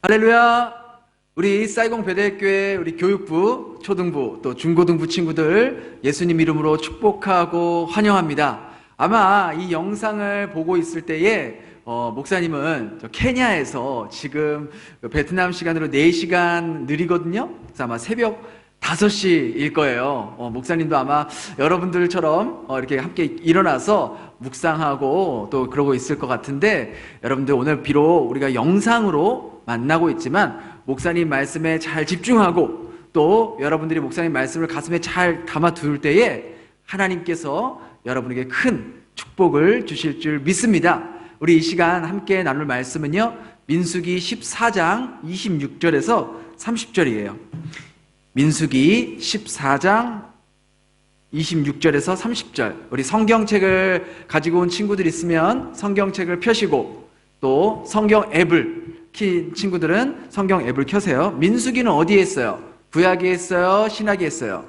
할렐루야! 우리 사이공 배대교회 우리 교육부, 초등부, 또 중고등부 친구들 예수님 이름으로 축복하고 환영합니다. 아마 이 영상을 보고 있을 때에 목사님은 저 케냐에서 지금 베트남 시간으로 4시간 느리거든요. 그래서 아마 새벽 5시일 거예요. 목사님도 아마 여러분들처럼 이렇게 함께 일어나서 묵상하고 또 그러고 있을 것 같은데, 여러분들 오늘 비록 우리가 영상으로 만나고 있지만 목사님 말씀에 잘 집중하고 또 여러분들이 목사님 말씀을 가슴에 잘 담아둘 때에 하나님께서 여러분에게 큰 축복을 주실 줄 믿습니다. 우리 이 시간 함께 나눌 말씀은요, 민수기 14장 26절에서 30절이에요. 민수기 14장 26절에서 30절. 우리 성경책을 가지고 온 친구들 있으면 성경책을 펴시고, 또 성경 앱을 킨 친구들은 성경 앱을 켜세요. 민수기는 어디에 있어요? 구약에 있어요? 신약에 있어요?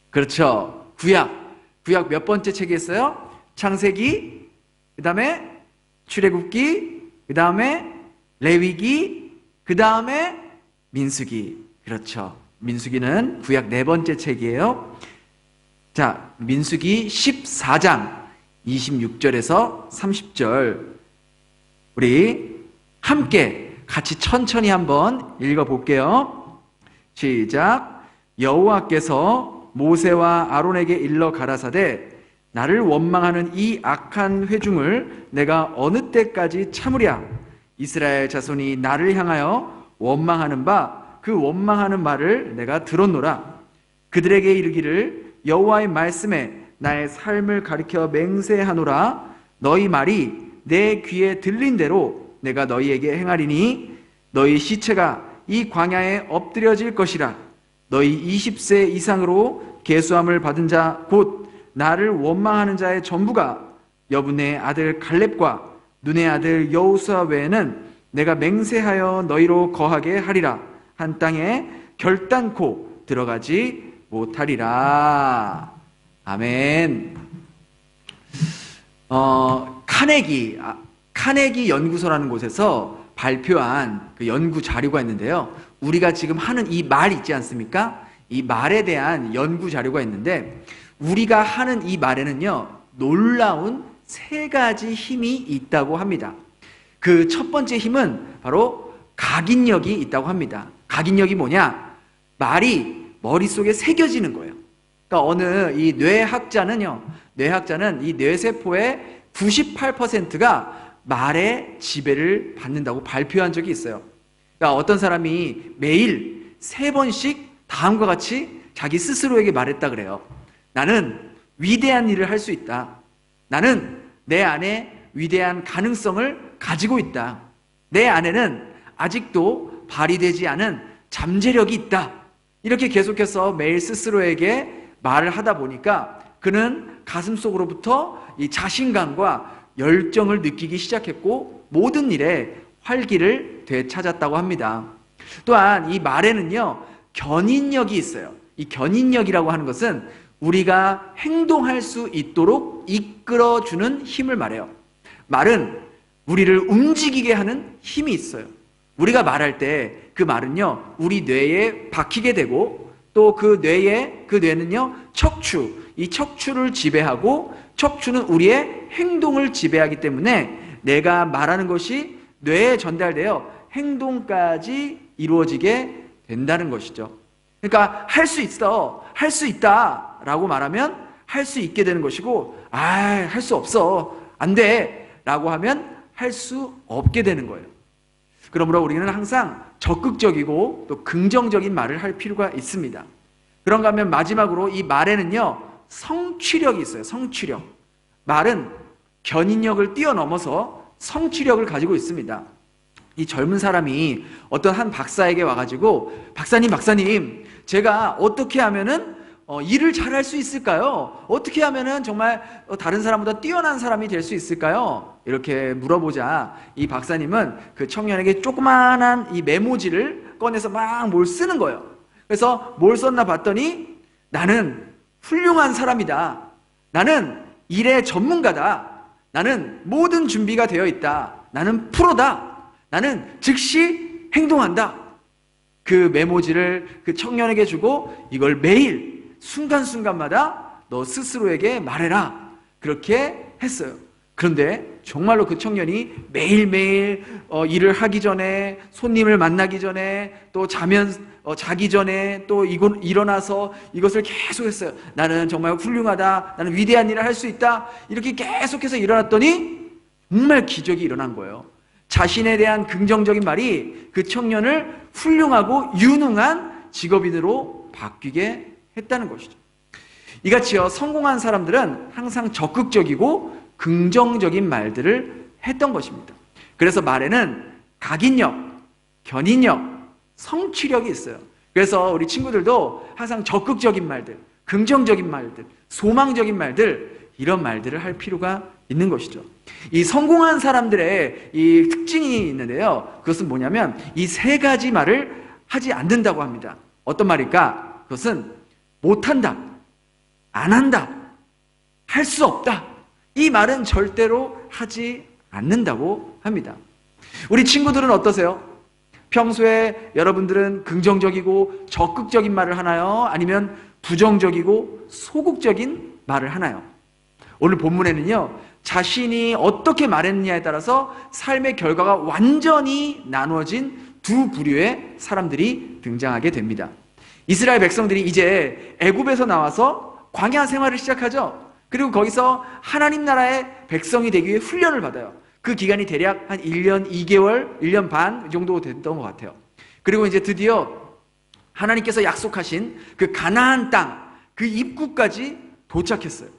그렇죠. 구약 몇 번째 책에 있어요? 창세기, 그 다음에 출애굽기, 그 다음에 레위기, 그 다음에 민수기. 그렇죠. 민수기는 구약 4번째 책이에요. 자, 민수기 14장 26절에서 30절 우리 함께 같이 천천히 한번 읽어볼게요. 시작. 여호와께서 모세와 아론에게 일러 가라사대 나를 원망하는 이 악한 회중을 내가 어느 때까지 참으랴. 이스라엘 자손이 나를 향하여 원망하는 바 그 원망하는 말을 내가 들었노라. 그들에게 이르기를 여호와의 말씀에 나의 삶을 가리켜 맹세하노라. 너희 말이 내 귀에 들린 대로 내가 너희에게 행하리니 너희 시체가 이 광야에 엎드려질 것이라. 너희 20세 이상으로 계수함을 받은 자 곧 나를 원망하는 자의 전부가 여분의 아들 갈렙과 눈의 아들 여호수아 외에는 내가 맹세하여 너희로 거하게 하리라. 한 땅에 결단코 들어가지 못하리라. 아멘. 카네기 연구소라는 곳에서 발표한 그 연구 자료가 있는데요. 우리가 지금 하는 이 말 있지 않습니까? 이 말에 대한 연구 자료가 있는데, 우리가 하는 이 말에는요, 놀라운 3가지 힘이 있다고 합니다. 그 첫 번째 힘은 바로 각인력이 있다고 합니다. 각인력이 뭐냐? 말이 머릿속에 새겨지는 거예요. 그러니까 어느 이 뇌학자는 이 뇌세포의 98%가 말의 지배를 받는다고 발표한 적이 있어요. 그러니까 어떤 사람이 매일 3번씩 다음과 같이 자기 스스로에게 말했다 그래요. 나는 위대한 일을 할 수 있다. 나는 내 안에 위대한 가능성을 가지고 있다. 내 안에는 아직도 발휘되지 않은 잠재력이 있다. 이렇게 계속해서 매일 스스로에게 말을 하다 보니까 그는 가슴속으로부터 이 자신감과 열정을 느끼기 시작했고 모든 일에 활기를 되찾았다고 합니다. 또한 이 말에는요, 견인력이 있어요. 이 견인력이라고 하는 것은 우리가 행동할 수 있도록 이끌어주는 힘을 말해요. 말은 우리를 움직이게 하는 힘이 있어요. 우리가 말할 때 그 말은요, 우리 뇌에 박히게 되고, 또 그 뇌는요, 이 척추를 지배하고, 척추는 우리의 행동을 지배하기 때문에 내가 말하는 것이 뇌에 전달되어 행동까지 이루어지게 된다는 것이죠. 그러니까 할 수 있어, 할 수 있다 라고 말하면 할 수 있게 되는 것이고, 할 수 없어, 안 돼 라고 하면 할 수 없게 되는 거예요. 그러므로 우리는 항상 적극적이고 또 긍정적인 말을 할 필요가 있습니다. 그런가 하면 마지막으로 이 말에는요, 성취력이 있어요. 성취력. 말은 견인력을 뛰어넘어서 성취력을 가지고 있습니다. 이 젊은 사람이 어떤 한 박사에게 와가지고 박사님, 제가 어떻게 하면은 일을 잘할 수 있을까요? 어떻게 하면은 정말 다른 사람보다 뛰어난 사람이 될 수 있을까요? 이렇게 물어보자 이 박사님은 그 청년에게 조그만한 이 메모지를 꺼내서 막 뭘 쓰는 거예요. 그래서 뭘 썼나 봤더니 나는 훌륭한 사람이다. 나는 일의 전문가다. 나는 모든 준비가 되어 있다. 나는 프로다. 나는 즉시 행동한다. 그 메모지를 그 청년에게 주고 이걸 매일 순간순간마다 너 스스로에게 말해라. 그렇게 했어요. 그런데 정말로 그 청년이 매일매일 일을 하기 전에, 손님을 만나기 전에, 또 자기 전에, 또 일어나서 이것을 계속했어요. 나는 정말 훌륭하다, 나는 위대한 일을 할 수 있다, 이렇게 계속해서 일어났더니 정말 기적이 일어난 거예요. 자신에 대한 긍정적인 말이 그 청년을 훌륭하고 유능한 직업인으로 바뀌게 했다는 것이죠. 이같이요, 성공한 사람들은 항상 적극적이고 긍정적인 말들을 했던 것입니다. 그래서 말에는 각인력, 견인력, 성취력이 있어요. 그래서 우리 친구들도 항상 적극적인 말들, 긍정적인 말들, 소망적인 말들, 이런 말들을 할 필요가 있는 것이죠. 이 성공한 사람들의 이 특징이 있는데요, 그것은 뭐냐면 이 세 가지 말을 하지 않는다고 합니다. 어떤 말일까? 그것은 못한다, 안 한다, 할 수 없다, 이 말은 절대로 하지 않는다고 합니다. 우리 친구들은 어떠세요? 평소에 여러분들은 긍정적이고 적극적인 말을 하나요? 아니면 부정적이고 소극적인 말을 하나요? 오늘 본문에는요, 자신이 어떻게 말했느냐에 따라서 삶의 결과가 완전히 나누어진 두 부류의 사람들이 등장하게 됩니다. 이스라엘 백성들이 이제 애굽에서 나와서 광야 생활을 시작하죠. 그리고 거기서 하나님 나라의 백성이 되기 위해 훈련을 받아요. 그 기간이 대략 한 1년 2개월, 1년 반 정도 됐던 것 같아요. 그리고 이제 드디어 하나님께서 약속하신 그 가나안 땅, 그 입구까지 도착했어요.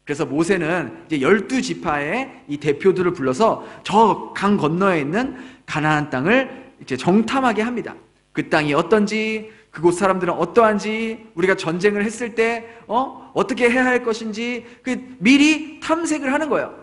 그래서 모세는 이제 12지파의 이 대표들을 불러서 저 강 건너에 있는 가나안 땅을 이제 정탐하게 합니다. 그 땅이 어떤지, 그곳 사람들은 어떠한지, 우리가 전쟁을 했을 때 어떻게 해야 할 것인지 미리 탐색을 하는 거예요.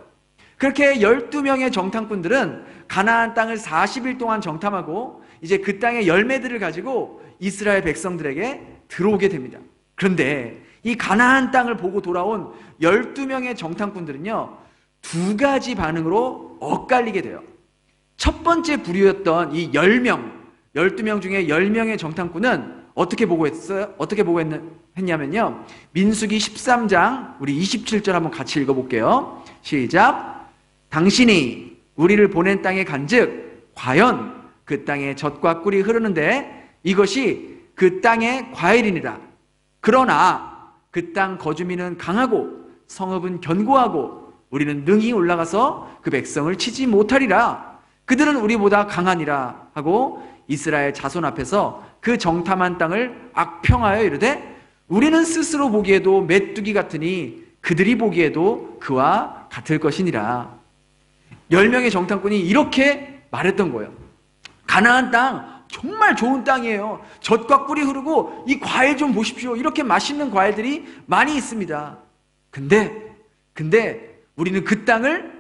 그렇게 12명의 정탐꾼들은 가나안 땅을 40일 동안 정탐하고 이제 그 땅의 열매들을 가지고 이스라엘 백성들에게 들어오게 됩니다. 그런데 이 가나안 땅을 보고 돌아온 12명의 정탐꾼들은요, 두 가지 반응으로 엇갈리게 돼요. 첫 번째 부류였던 이 12명 중에 10명의 정탐꾼은 어떻게 보고 했냐면요, 민수기 13장 우리 27절 한번 같이 읽어볼게요. 시작. 당신이 우리를 보낸 땅에 간즉 과연 그 땅에 젖과 꿀이 흐르는데 이것이 그 땅의 과일이니라. 그러나 그 땅 거주민은 강하고 성읍은 견고하고 우리는 능히 올라가서 그 백성을 치지 못하리라. 그들은 우리보다 강하니라 하고 이스라엘 자손 앞에서 그 정탐한 땅을 악평하여 이르되 우리는 스스로 보기에도 메뚜기 같으니 그들이 보기에도 그와 같을 것이니라. 10명의 정탐꾼이 이렇게 말했던 거예요. 가나안 땅 정말 좋은 땅이에요. 젖과 꿀이 흐르고 이 과일 좀 보십시오. 이렇게 맛있는 과일들이 많이 있습니다. 근데 우리는 그 땅을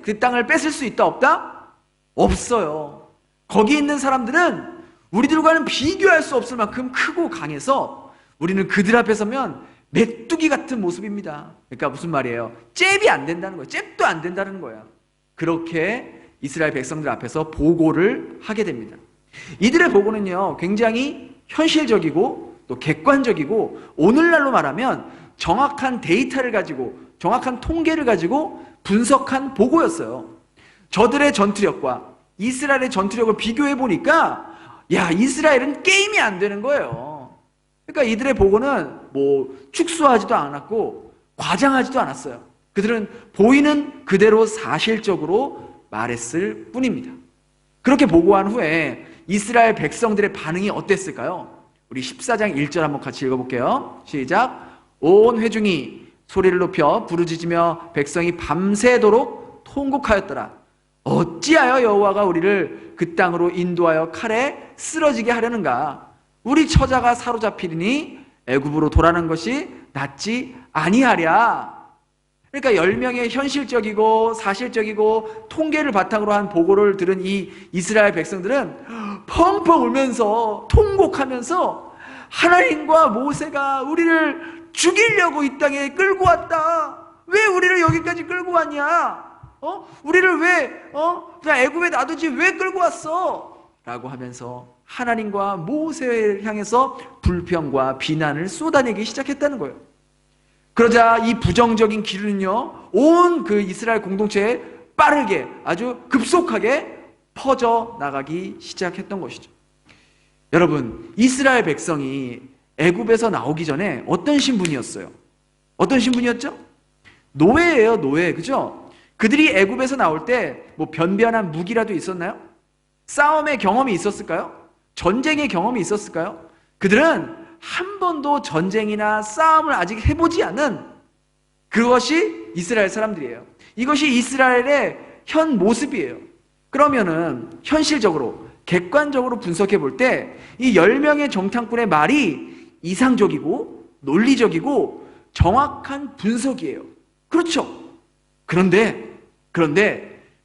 그 땅을 뺏을 수 있다 없다? 없어요. 거기 있는 사람들은 우리들과는 비교할 수 없을 만큼 크고 강해서 우리는 그들 앞에 서면 메뚜기 같은 모습입니다. 그러니까 무슨 말이에요? 잽이 안 된다는 거예요. 잽도 안 된다는 거예요. 그렇게 이스라엘 백성들 앞에서 보고를 하게 됩니다. 이들의 보고는요, 굉장히 현실적이고 또 객관적이고 오늘날로 말하면 정확한 데이터를 가지고, 정확한 통계를 가지고 분석한 보고였어요. 저들의 전투력과 이스라엘의 전투력을 비교해 보니까 이스라엘은 게임이 안 되는 거예요. 그러니까 이들의 보고는 축소하지도 않았고 과장하지도 않았어요. 그들은 보이는 그대로 사실적으로 말했을 뿐입니다. 그렇게 보고한 후에 이스라엘 백성들의 반응이 어땠을까요? 우리 14장 1절 한번 같이 읽어볼게요. 시작. 온 회중이 소리를 높여 부르짖으며 백성이 밤새도록 통곡하였더라. 어찌하여 여호와가 우리를 그 땅으로 인도하여 칼에 쓰러지게 하려는가? 우리 처자가 사로잡히리니 애굽으로 돌아가는 것이 낫지 아니하랴. 그러니까 10명의 현실적이고 사실적이고 통계를 바탕으로 한 보고를 들은 이 이스라엘 백성들은 펑펑 울면서 통곡하면서 하나님과 모세가 우리를 죽이려고 이 땅에 끌고 왔다. 왜 우리를 여기까지 끌고 왔냐? 우리를 왜 그냥 애굽에 놔두지 왜 끌고 왔어? 라고 하면서 하나님과 모세를 향해서 불평과 비난을 쏟아내기 시작했다는 거예요. 그러자 이 부정적인 기류는요, 온 그 이스라엘 공동체에 빠르게 아주 급속하게 퍼져 나가기 시작했던 것이죠. 여러분, 이스라엘 백성이 애굽에서 나오기 전에 어떤 신분이었어요? 어떤 신분이었죠? 노예예요, 노예. 그죠? 그들이 애굽에서 나올 때 뭐 변변한 무기라도 있었나요? 싸움의 경험이 있었을까요? 전쟁의 경험이 있었을까요? 그들은 한 번도 전쟁이나 싸움을 아직 해보지 않은 그것이 이스라엘 사람들이에요. 이것이 이스라엘의 현 모습이에요. 그러면은 현실적으로 객관적으로 분석해 볼 때 이 10명의 정탐꾼의 말이 이상적이고 논리적이고 정확한 분석이에요. 그렇죠? 그런데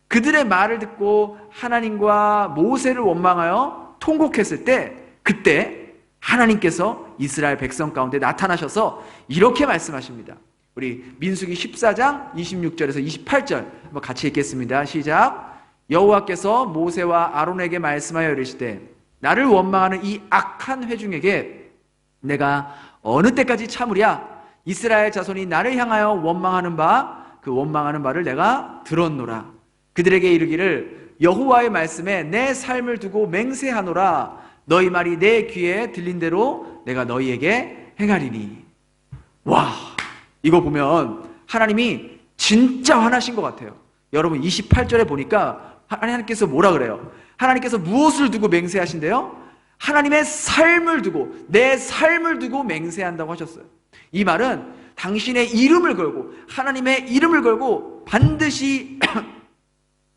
그들의 말을 듣고 하나님과 모세를 원망하여 통곡했을 때, 그때 하나님께서 이스라엘 백성 가운데 나타나셔서 이렇게 말씀하십니다. 우리 민수기 14장 26절에서 28절 한번 같이 읽겠습니다. 시작. 여호와께서 모세와 아론에게 말씀하여 이르시되 나를 원망하는 이 악한 회중에게 내가 어느 때까지 참으랴? 이스라엘 자손이 나를 향하여 원망하는 바를 내가 들었노라. 그들에게 이르기를 여호와의 말씀에 내 삶을 두고 맹세하노라. 너희 말이 내 귀에 들린 대로 내가 너희에게 행하리니. 와, 이거 보면 하나님이 진짜 화나신 것 같아요. 여러분 28절에 보니까 하나님께서 뭐라 그래요? 하나님께서 무엇을 두고 맹세하신대요? 하나님의 삶을 두고, 내 삶을 두고 맹세한다고 하셨어요. 이 말은 당신의 이름을 걸고, 하나님의 이름을 걸고 반드시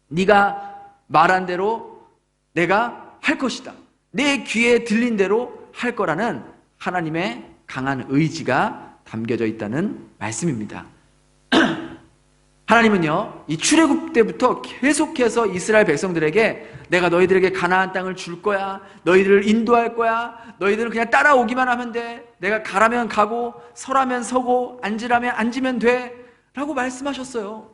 네가 말한 대로 내가 할 것이다, 내 귀에 들린 대로 할 거라는 하나님의 강한 의지가 담겨져 있다는 말씀입니다. 하나님은요, 이 출애굽 때부터 계속해서 이스라엘 백성들에게 내가 너희들에게 가나안 땅을 줄 거야, 너희들을 인도할 거야, 너희들은 그냥 따라오기만 하면 돼, 내가 가라면 가고 서라면 서고 앉으라면 앉으면 돼 라고 말씀하셨어요.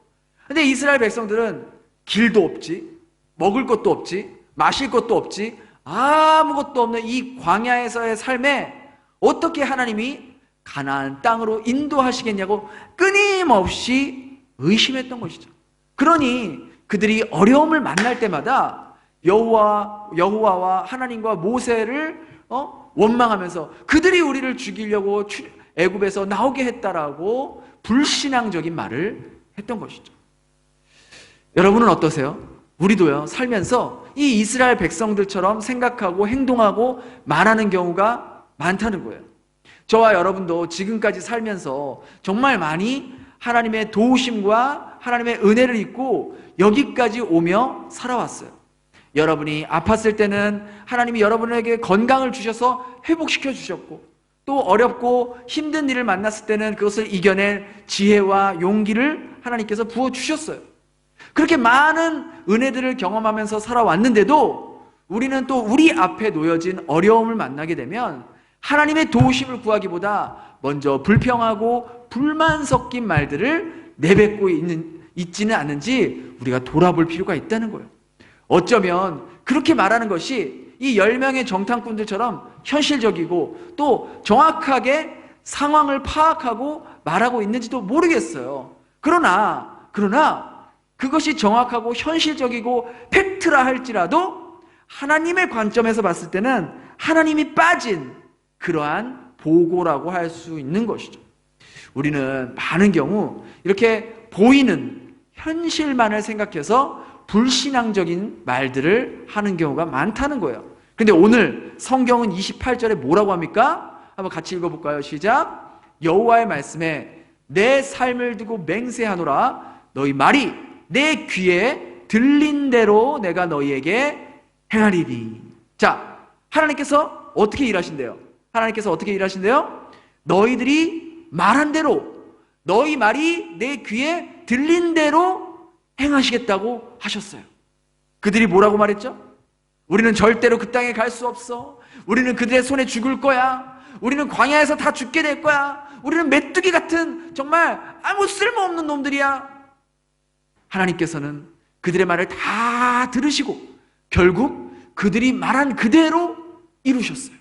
근데 이스라엘 백성들은 길도 없지, 먹을 것도 없지, 마실 것도 없지, 아무것도 없는 이 광야에서의 삶에 어떻게 하나님이 가나안 땅으로 인도하시겠냐고 끊임없이 의심했던 것이죠. 그러니 그들이 어려움을 만날 때마다 여호와와 하나님과 모세를 원망하면서 그들이 우리를 죽이려고 애굽에서 나오게 했다라고 불신앙적인 말을 했던 것이죠. 여러분은 어떠세요? 우리도요, 살면서 이 이스라엘 백성들처럼 생각하고 행동하고 말하는 경우가 많다는 거예요. 저와 여러분도 지금까지 살면서 정말 많이 하나님의 도우심과 하나님의 은혜를 입고 여기까지 오며 살아왔어요. 여러분이 아팠을 때는 하나님이 여러분에게 건강을 주셔서 회복시켜 주셨고, 또 어렵고 힘든 일을 만났을 때는 그것을 이겨낼 지혜와 용기를 하나님께서 부어주셨어요. 그렇게 많은 은혜들을 경험하면서 살아왔는데도 우리는 또 우리 앞에 놓여진 어려움을 만나게 되면 하나님의 도우심을 구하기보다 먼저 불평하고 불만 섞인 말들을 내뱉고 있지는 않는지 우리가 돌아볼 필요가 있다는 거예요. 어쩌면 그렇게 말하는 것이 이 10명의 정탐꾼들처럼 현실적이고 또 정확하게 상황을 파악하고 말하고 있는지도 모르겠어요. 그러나 그것이 정확하고 현실적이고 팩트라 할지라도 하나님의 관점에서 봤을 때는 하나님이 빠진 그러한 보고라고 할 수 있는 것이죠. 우리는 많은 경우 이렇게 보이는 현실만을 생각해서 불신앙적인 말들을 하는 경우가 많다는 거예요. 근데 오늘 성경은 28절에 뭐라고 합니까? 한번 같이 읽어볼까요? 시작. 여호와의 말씀에 내 삶을 두고 맹세하노라. 너희 말이 내 귀에 들린 대로 내가 너희에게 행하리니. 자, 하나님께서 어떻게 일하신대요? 너희들이 말한 대로, 너희 말이 내 귀에 들린 대로 행하시겠다고 하셨어요. 그들이 뭐라고 말했죠? 우리는 절대로 그 땅에 갈 수 없어. 우리는 그들의 손에 죽을 거야. 우리는 광야에서 다 죽게 될 거야. 우리는 메뚜기 같은 정말 아무 쓸모없는 놈들이야. 하나님께서는 그들의 말을 다 들으시고 결국 그들이 말한 그대로 이루셨어요.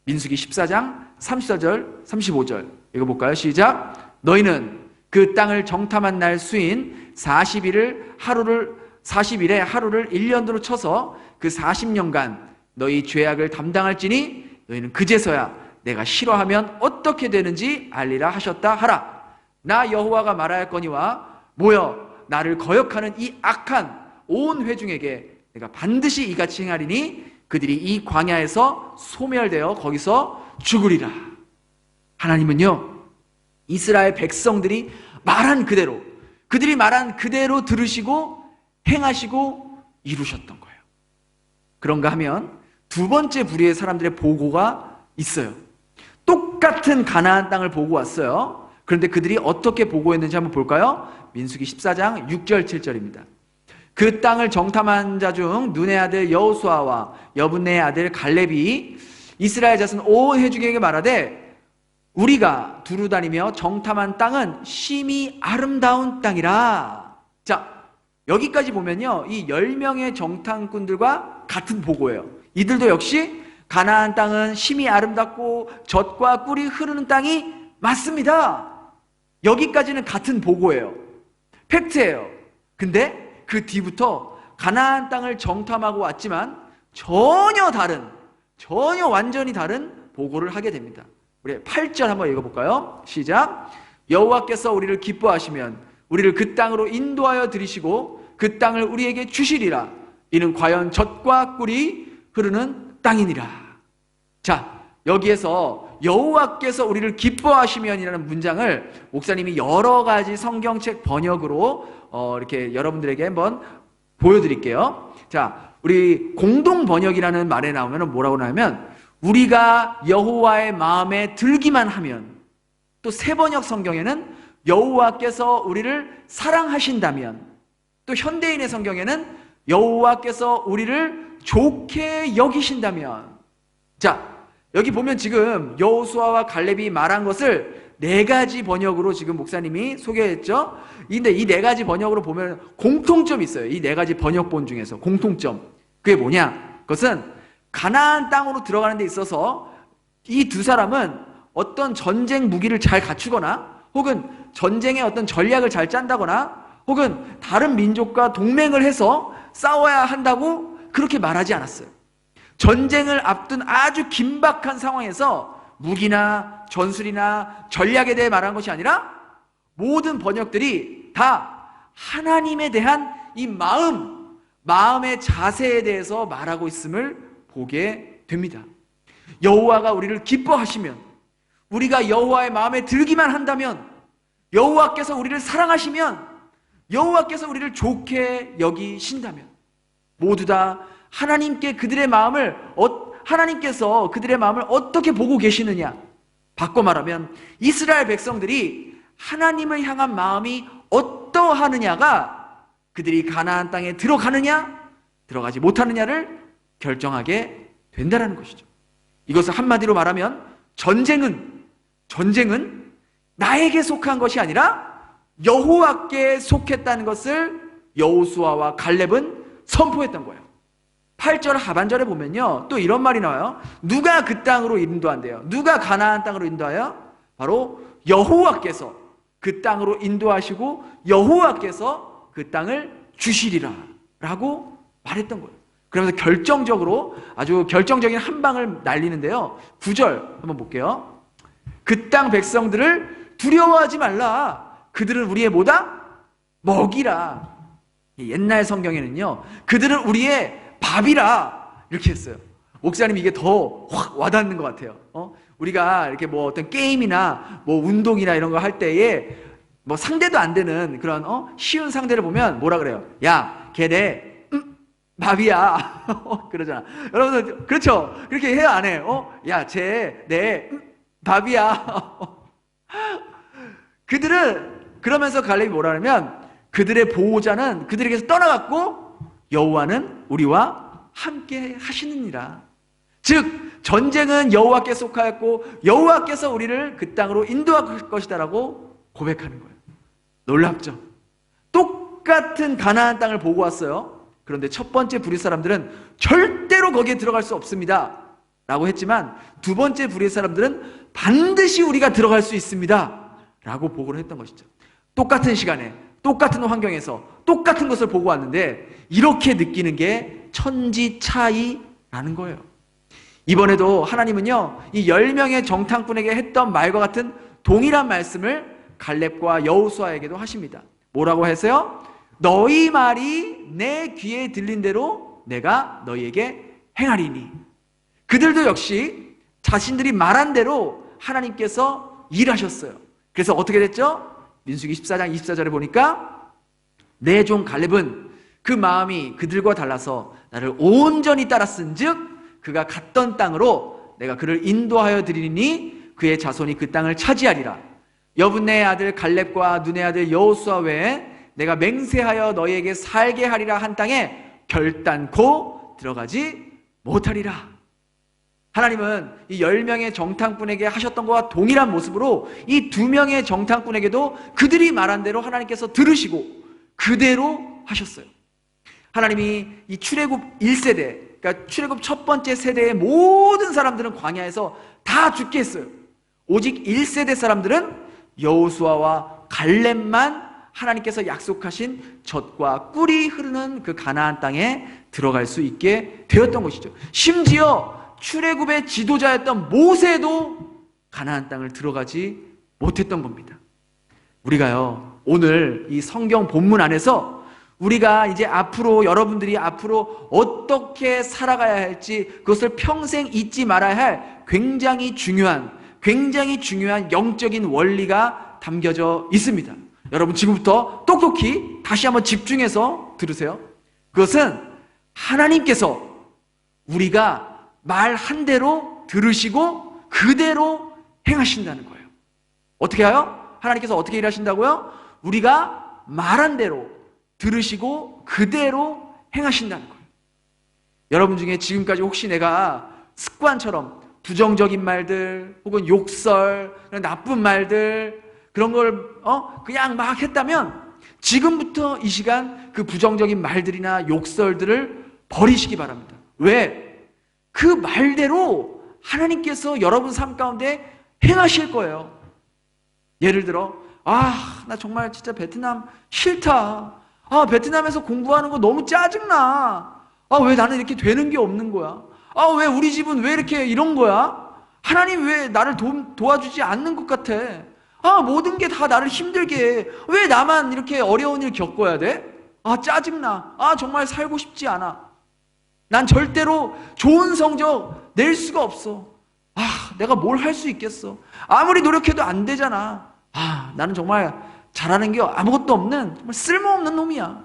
민수기 14장 34절 35절 읽어볼까요? 시작. 너희는 그 땅을 정탐한 날 수인 40일에 하루를 1년으로 쳐서 그 40년간 너희 죄악을 담당할지니 너희는 그제서야 내가 싫어하면 어떻게 되는지 알리라 하셨다 하라. 나 여호와가 말하였거니와 모여 나를 거역하는 이 악한 온 회중에게 내가 반드시 이같이 행하리니 그들이 이 광야에서 소멸되어 거기서 죽으리라. 하나님은요, 이스라엘 백성들이 말한 그대로, 그들이 말한 그대로 들으시고 행하시고 이루셨던 거예요. 그런가 하면 두 번째 부류의 사람들의 보고가 있어요. 똑같은 가나안 땅을 보고 왔어요. 그런데 그들이 어떻게 보고했는지 한번 볼까요? 민수기 14장 6절 7절입니다. 그 땅을 정탐한 자 중 눈의 아들 여호수아와 여분네의 아들 갈렙이 이스라엘 자손 온 회중에게 말하되 우리가 두루 다니며 정탐한 땅은 심히 아름다운 땅이라. 자, 여기까지 보면요, 이 10명의 정탐꾼들과 같은 보고예요. 이들도 역시 가나안 땅은 심히 아름답고 젖과 꿀이 흐르는 땅이 맞습니다. 여기까지는 같은 보고예요. 팩트예요. 근데 그 뒤부터 가나안 땅을 정탐하고 왔지만 전혀 완전히 다른 보고를 하게 됩니다. 우리 8절 한번 읽어볼까요? 시작. 여호와께서 우리를 기뻐하시면 우리를 그 땅으로 인도하여 들이시고 그 땅을 우리에게 주시리라. 이는 과연 젖과 꿀이 흐르는 땅이니라. 자, 여기에서 여호와께서 우리를 기뻐하시면이라는 문장을 목사님이 여러 가지 성경책 번역으로 이렇게 여러분들에게 한번 보여드릴게요. 자, 우리 공동 번역이라는 말에 나오면 뭐라고 나오면 우리가 여호와의 마음에 들기만 하면, 또 새 번역 성경에는 여호와께서 우리를 사랑하신다면, 또 현대인의 성경에는 여호와께서 우리를 좋게 여기신다면. 자, 여기 보면 지금 여호수아와 갈렙이 말한 것을 4가지 번역으로 지금 목사님이 소개했죠. 근데 이 4가지 번역으로 보면 공통점이 있어요. 이 4가지 번역본 중에서 공통점. 그게 뭐냐? 그것은 가나안 땅으로 들어가는 데 있어서 이 두 사람은 어떤 전쟁 무기를 잘 갖추거나 혹은 전쟁의 어떤 전략을 잘 짠다거나 혹은 다른 민족과 동맹을 해서 싸워야 한다고 그렇게 말하지 않았어요. 전쟁을 앞둔 아주 긴박한 상황에서 무기나 전술이나 전략에 대해 말한 것이 아니라 모든 번역들이 다 하나님에 대한 이 마음의 자세에 대해서 말하고 있음을 보게 됩니다. 여호와가 우리를 기뻐하시면, 우리가 여호와의 마음에 들기만 한다면, 여호와께서 우리를 사랑하시면, 여호와께서 우리를 좋게 여기신다면 모두 다 하나님께서 그들의 마음을 어떻게 보고 계시느냐? 바꿔 말하면 이스라엘 백성들이 하나님을 향한 마음이 어떠하느냐가 그들이 가나안 땅에 들어가느냐 들어가지 못하느냐를 결정하게 된다는 것이죠. 이것을 한마디로 말하면 전쟁은 나에게 속한 것이 아니라 여호와께 속했다는 것을 여호수아와 갈렙은 선포했던 거예요. 8절 하반절에 보면요, 또 이런 말이 나와요. 누가 그 땅으로 인도한대요? 누가 가나안 땅으로 인도하여? 바로 여호와께서 그 땅으로 인도하시고 여호와께서 그 땅을 주시리라 라고 말했던 거예요. 그러면서 아주 결정적인 한 방을 날리는데요, 9절 한번 볼게요. 그 땅 백성들을 두려워하지 말라. 그들은 우리의 뭐다? 먹이라. 옛날 성경에는요, 그들은 우리의 밥이라 이렇게 했어요. 목사님이 이게 더 확 와닿는 것 같아요. 우리가 이렇게 뭐 어떤 게임이나 뭐 운동이나 이런 거 할 때에 뭐 상대도 안 되는 그런 쉬운 상대를 보면 뭐라 그래요? 야, 걔 내 밥이야. 그러잖아. 여러분들 그렇죠? 그렇게 해요, 안 해요? 야, 쟤 내 밥이야. 그들은 그러면서 갈렙이 뭐라 하냐면 그들의 보호자는 그들에게서 떠나갔고 여호와는 우리와 함께 하시느니라. 즉 전쟁은 여호와께 속하였고 여호와께서 우리를 그 땅으로 인도할 것이다라고 고백하는 거예요. 놀랍죠? 똑같은 가나안 땅을 보고 왔어요. 그런데 첫 번째 부리 사람들은 절대로 거기에 들어갈 수 없습니다 라고 했지만 두 번째 부리 사람들은 반드시 우리가 들어갈 수 있습니다 라고 보고를 했던 것이죠. 똑같은 시간에 똑같은 환경에서 똑같은 것을 보고 왔는데 이렇게 느끼는 게 천지 차이라는 거예요. 이번에도 하나님은요, 이 10명의 정탐꾼에게 했던 말과 같은 동일한 말씀을 갈렙과 여호수아에게도 하십니다. 뭐라고 해서요? 너희 말이 내 귀에 들린 대로 내가 너희에게 행하리니. 그들도 역시 자신들이 말한 대로 하나님께서 일하셨어요. 그래서 어떻게 됐죠? 민수기 14장 24절에 보니까 내 종 갈렙은 그 마음이 그들과 달라서 나를 온전히 따랐은즉 그가 갔던 땅으로 내가 그를 인도하여 드리니 그의 자손이 그 땅을 차지하리라. 여분네의 아들 갈렙과 눈의 아들 여호수아 외에 내가 맹세하여 너희에게 살게 하리라 한 땅에 결단코 들어가지 못하리라. 하나님은 이 10명의 정탐꾼에게 하셨던 것과 동일한 모습으로 이 2명의 정탐꾼에게도 그들이 말한 대로 하나님께서 들으시고 그대로 하셨어요. 하나님이 이 출애굽 1세대, 그러니까 출애굽 첫 번째 세대의 모든 사람들은 광야에서 다 죽게 했어요. 오직 1세대 사람들은 여호수아와 갈렙만 하나님께서 약속하신 젖과 꿀이 흐르는 그 가나안 땅에 들어갈 수 있게 되었던 것이죠. 심지어 출애굽의 지도자였던 모세도 가나안 땅을 들어가지 못했던 겁니다. 우리가요, 오늘 이 성경 본문 안에서 우리가 이제 앞으로 여러분들이 앞으로 어떻게 살아가야 할지 그것을 평생 잊지 말아야 할 굉장히 중요한 영적인 원리가 담겨져 있습니다. 여러분 지금부터 똑똑히 다시 한번 집중해서 들으세요. 그것은 하나님께서 우리가 말한 대로 들으시고 그대로 행하신다는 거예요. 어떻게 해요? 하나님께서 어떻게 일하신다고요? 우리가 말한 대로 들으시고 그대로 행하신다는 거예요. 여러분 중에 지금까지 혹시 내가 습관처럼 부정적인 말들 혹은 욕설, 나쁜 말들 그런 걸 그냥 막 했다면 지금부터 이 시간 그 부정적인 말들이나 욕설들을 버리시기 바랍니다. 왜? 그 말대로 하나님께서 여러분 삶 가운데 행하실 거예요. 예를 들어 나 정말 진짜 베트남 싫다. 베트남에서 공부하는 거 너무 짜증나. 왜 나는 이렇게 되는 게 없는 거야? 왜 우리 집은 왜 이렇게 이런 거야? 하나님 왜 나를 도와주지 않는 것 같아? 모든 게 다 나를 힘들게 해. 왜 나만 이렇게 어려운 일 겪어야 돼? 짜증나. 정말 살고 싶지 않아. 난 절대로 좋은 성적 낼 수가 없어. 내가 뭘 할 수 있겠어? 아무리 노력해도 안 되잖아. 나는 정말 잘하는 게 아무것도 없는 정말 쓸모없는 놈이야.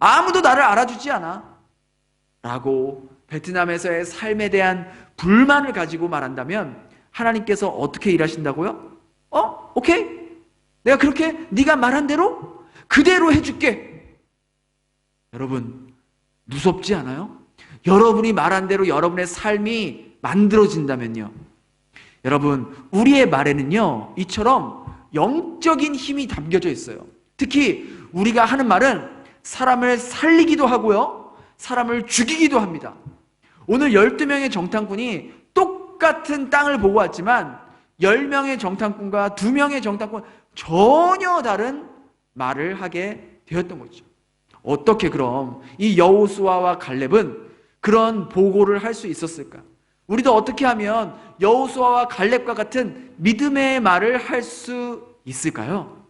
아무도 나를 알아주지 않아. 라고 베트남에서의 삶에 대한 불만을 가지고 말한다면 하나님께서 어떻게 일하신다고요? 오케이? 내가 그렇게 네가 말한 대로 그대로 해줄게. 여러분 무섭지 않아요? 여러분이 말한 대로 여러분의 삶이 만들어진다면요, 여러분 우리의 말에는요 이처럼 영적인 힘이 담겨져 있어요. 특히 우리가 하는 말은 사람을 살리기도 하고요 사람을 죽이기도 합니다. 오늘 12명의 정탐꾼이 똑같은 땅을 보고 왔지만 10명의 정탐꾼과 2명의 정탐꾼 전혀 다른 말을 하게 되었던 거죠. 어떻게 그럼 이 여호수아와 갈렙은 그런 보고를 할 수 있었을까? 우리도 어떻게 하면 여호수아와 갈렙과 같은 믿음의 말을 할 수 있을까요?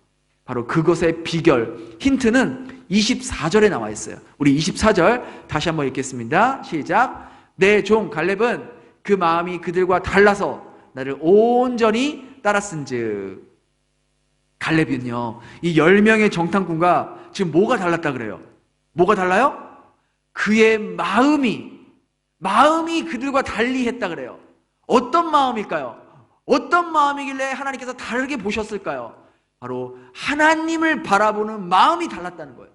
바로 그것의 비결, 힌트는 24절에 나와 있어요. 우리 24절 다시 한번 읽겠습니다. 시작. 내 종 갈렙은 그 마음이 그들과 달라서 나를 온전히 따랐은즉. 갈렙은요 이 10명의 정탐꾼과 지금 뭐가 달랐다 그래요? 뭐가 달라요? 그의 마음이 그들과 달리 했다 그래요. 어떤 마음일까요? 어떤 마음이길래 하나님께서 다르게 보셨을까요? 바로 하나님을 바라보는 마음이 달랐다는 거예요.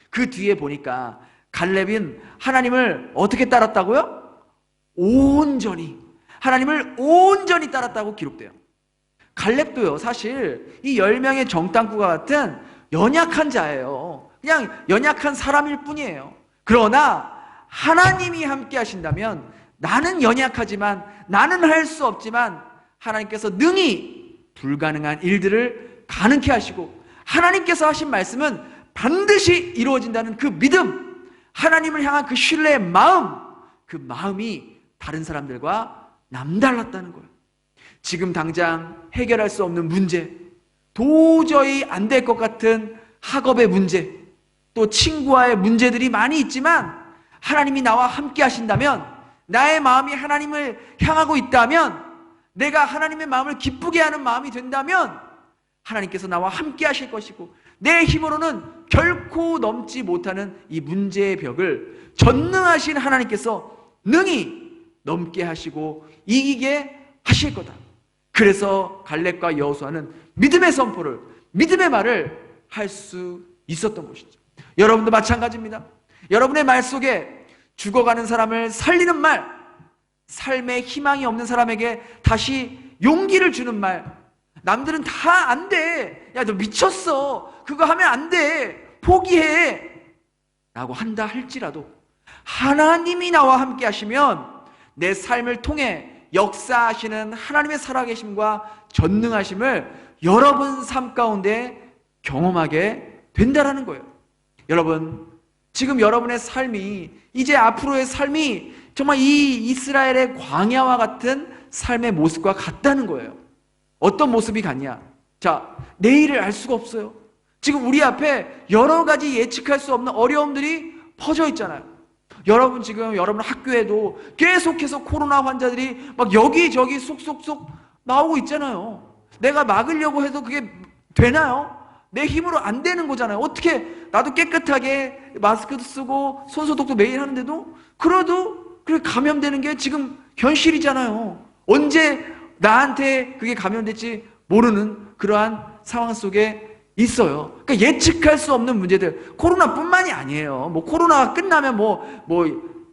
그 뒤에 보니까 갈렙은 하나님을 어떻게 따랐다고요? 하나님을 온전히 따랐다고 기록돼요. 갈렙도요 사실 이 10명의 정탐꾼과 같은 연약한 자예요. 그냥 연약한 사람일 뿐이에요. 그러나 하나님이 함께 하신다면 나는 연약하지만, 나는 할 수 없지만 하나님께서 능히 불가능한 일들을 가능케 하시고, 하나님께서 하신 말씀은 반드시 이루어진다는 그 믿음, 하나님을 향한 그 신뢰의 마음, 그 마음이 다른 사람들과 남달랐다는 거예요. 지금 당장 해결할 수 없는 문제, 도저히 안 될 것 같은 학업의 문제, 또 친구와의 문제들이 많이 있지만 하나님이 나와 함께 하신다면, 나의 마음이 하나님을 향하고 있다면, 내가 하나님의 마음을 기쁘게 하는 마음이 된다면 하나님께서 나와 함께 하실 것이고, 내 힘으로는 결코 넘지 못하는 이 문제의 벽을 전능하신 하나님께서 능히 넘게 하시고 이기게 하실 거다. 그래서 갈렙과 여호수아는 믿음의 선포를, 믿음의 말을 할 수 있었던 것이죠. 여러분도 마찬가지입니다. 여러분의 말 속에 죽어가는 사람을 살리는 말, 삶에 희망이 없는 사람에게 다시 용기를 주는 말, 남들은 다 안 돼, 야 너 미쳤어, 그거 하면 안 돼, 포기해 라고 한다 할지라도 하나님이 나와 함께 하시면 내 삶을 통해 역사하시는 하나님의 살아계심과 전능하심을 여러분 삶 가운데 경험하게 된다라는 거예요. 여러분, 지금 여러분의 삶이, 이제 앞으로의 삶이 정말 이 이스라엘의 광야와 같은 삶의 모습과 같다는 거예요. 어떤 모습이 같냐? 자, 내일을 알 수가 없어요. 지금 우리 앞에 여러 가지 예측할 수 없는 어려움들이 퍼져 있잖아요. 여러분, 지금 여러분 학교에도 계속해서 코로나 환자들이 막 여기저기 쏙쏙쏙 나오고 있잖아요. 내가 막으려고 해도 그게 되나요? 내 힘으로 안 되는 거잖아요. 어떻게, 나도 깨끗하게 마스크도 쓰고 손소독도 매일 하는데도 그래도 그렇게 감염되는 게 지금 현실이잖아요. 언제 나한테 그게 감염될지 모르는 그러한 상황 속에 있어요. 그러니까 예측할 수 없는 문제들, 코로나뿐만이 아니에요. 뭐 코로나가 끝나면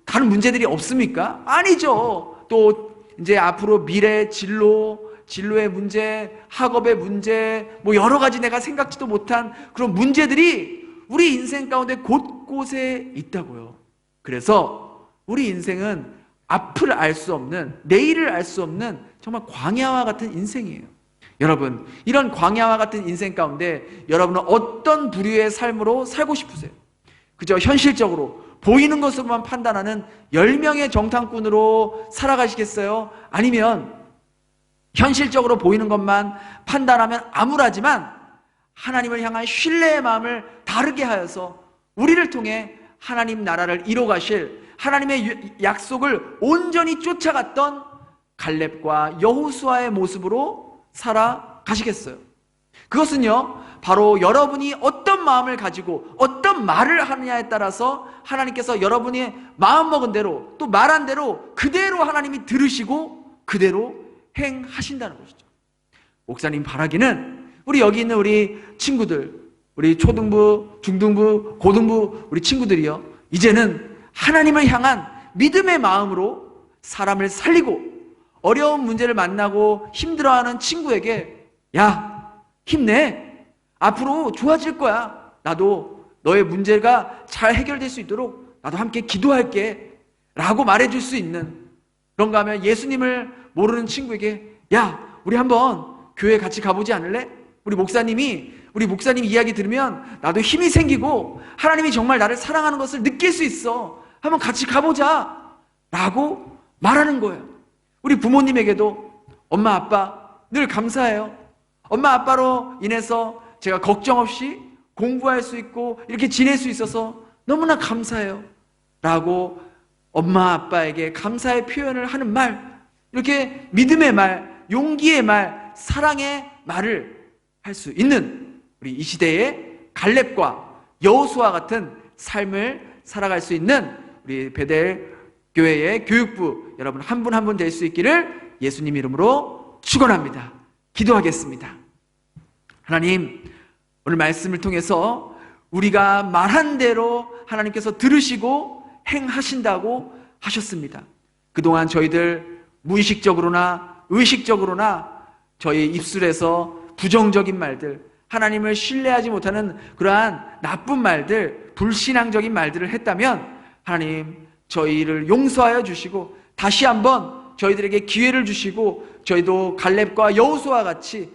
다른 문제들이 없습니까? 아니죠. 또 이제 앞으로 미래 진로의 문제, 학업의 문제, 여러 가지 내가 생각지도 못한 그런 문제들이 우리 인생 가운데 곳곳에 있다고요. 그래서 우리 인생은 앞을 알 수 없는, 내일을 알 수 없는 정말 광야와 같은 인생이에요. 여러분, 이런 광야와 같은 인생 가운데 여러분은 어떤 부류의 삶으로 살고 싶으세요? 그저 현실적으로 보이는 것으로만 판단하는 10명의 정탐꾼으로 살아가시겠어요? 아니면 현실적으로 보이는 것만 판단하면 암울하지만 하나님을 향한 신뢰의 마음을 다르게 하여서 우리를 통해 하나님 나라를 이뤄가실 하나님의 약속을 온전히 쫓아갔던 갈렙과 여호수아의 모습으로 살아가시겠어요? 그것은요, 바로 여러분이 어떤 마음을 가지고 어떤 말을 하느냐에 따라서 하나님께서 여러분이 마음먹은 대로, 또 말한 대로 그대로 하나님이 들으시고 그대로 행하신다는 것이죠. 목사님 바라기는 우리 여기 있는 우리 친구들, 우리 초등부, 중등부, 고등부 우리 친구들이요, 이제는 하나님을 향한 믿음의 마음으로 사람을 살리고, 어려운 문제를 만나고 힘들어하는 친구에게 야, 힘내, 앞으로 좋아질 거야, 나도 너의 문제가 잘 해결될 수 있도록 나도 함께 기도할게 라고 말해줄 수 있는, 그런가 하면 예수님을 모르는 친구에게 야, 우리 한번 교회 같이 가보지 않을래? 우리 목사님 이야기 들으면 나도 힘이 생기고 하나님이 정말 나를 사랑하는 것을 느낄 수 있어, 한번 같이 가보자 라고 말하는 거예요. 우리 부모님에게도 엄마 아빠 늘 감사해요, 엄마 아빠로 인해서 제가 걱정 없이 공부할 수 있고 이렇게 지낼 수 있어서 너무나 감사해요 라고 엄마 아빠에게 감사의 표현을 하는 말, 이렇게 믿음의 말, 용기의 말, 사랑의 말을 할 수 있는 우리 이 시대의 갈렙과 여호수아 같은 삶을 살아갈 수 있는 우리 베델 교회의 교육부 여러분 한 분 한 분 될 수 있기를 예수님 이름으로 축원합니다. 기도하겠습니다. 하나님, 오늘 말씀을 통해서 우리가 말한 대로 하나님께서 들으시고 행하신다고 하셨습니다. 그동안 저희들 무의식적으로나 의식적으로나 저희 입술에서 부정적인 말들, 하나님을 신뢰하지 못하는 그러한 나쁜 말들, 불신앙적인 말들을 했다면 하나님 저희를 용서하여 주시고 다시 한번 저희들에게 기회를 주시고 저희도 갈렙과 여호수아와 같이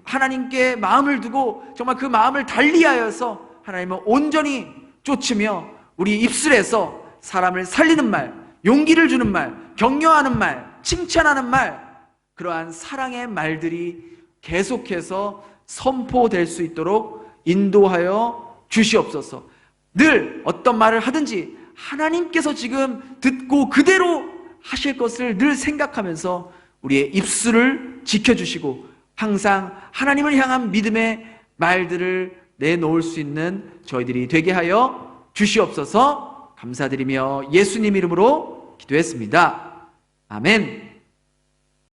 하나님께 마음을 두고 정말 그 마음을 달리하여서 하나님을 온전히 쫓으며 우리 입술에서 사람을 살리는 말, 용기를 주는 말, 격려하는 말, 칭찬하는 말, 그러한 사랑의 말들이 계속해서 선포될 수 있도록 인도하여 주시옵소서. 늘 어떤 말을 하든지 하나님께서 지금 듣고 그대로 하실 것을 늘 생각하면서 우리의 입술을 지켜주시고 항상 하나님을 향한 믿음의 말들을 내놓을 수 있는 저희들이 되게 하여 주시옵소서. 감사드리며 예수님 이름으로 기도했습니다. 아멘.